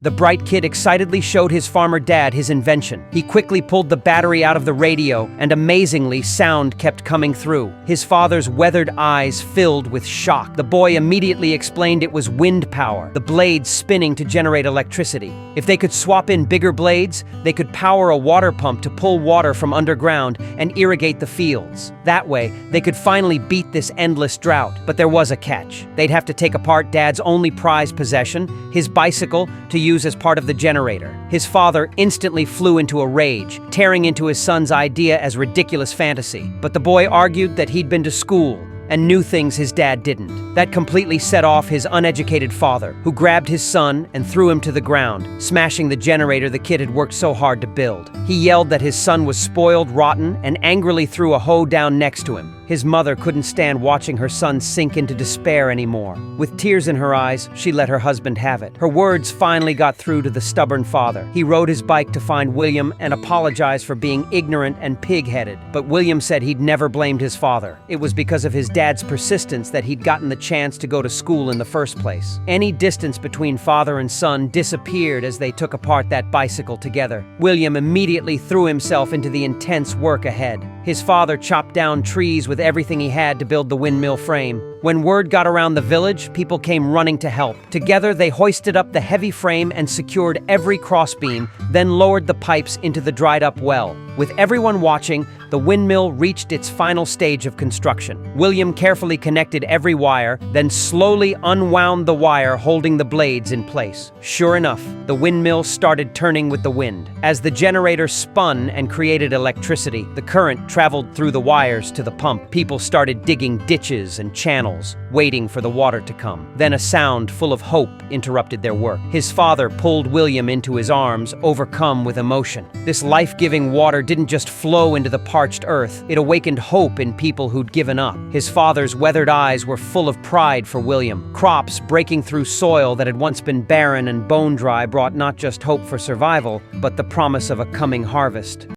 The bright kid excitedly showed his farmer dad his invention. He quickly pulled the battery out of the radio, and amazingly, sound kept coming through. His father's weathered eyes filled with shock. The boy immediately explained it was wind power, the blades spinning to generate electricity. If they could swap in bigger blades, they could power a water pump to pull water from underground and irrigate the fields. That way, they could finally beat this endless drought. But there was a catch. They'd have to take apart Dad's only prized possession, his bicycle, to use as part of the generator. His father instantly flew into a rage, tearing into his son's idea as ridiculous fantasy. But the boy argued that he'd been to school and knew things his dad didn't. That completely set off his uneducated father, who grabbed his son and threw him to the ground, smashing the generator the kid had worked so hard to build. He yelled that his son was spoiled rotten and angrily threw a hoe down next to him. His mother couldn't stand watching her son sink into despair anymore. With tears in her eyes, she let her husband have it. Her words finally got through to the stubborn father. He rode his bike to find William and apologized for being ignorant and pig-headed. But William said he'd never blamed his father. It was because of his dad's persistence that he'd gotten the chance to go to school in the first place. Any distance between father and son disappeared as they took apart that bicycle together. William immediately threw himself into the intense work ahead. His father chopped down trees with everything he had to build the windmill frame. When word got around the village, people came running to help. Together, they hoisted up the heavy frame and secured every crossbeam, then lowered the pipes into the dried-up well. With everyone watching, the windmill reached its final stage of construction. William carefully connected every wire, then slowly unwound the wire holding the blades in place. Sure enough, the windmill started turning with the wind. As the generator spun and created electricity, the current traveled through the wires to the pump. People started digging ditches and channels, waiting for the water to come. Then a sound full of hope interrupted their work. His father pulled William into his arms, overcome with emotion. This life-giving water didn't just flow into the parched earth, it awakened hope in people who'd given up. His father's weathered eyes were full of pride for William. Crops breaking through soil that had once been barren and bone dry brought not just hope for survival, but the promise of a coming harvest.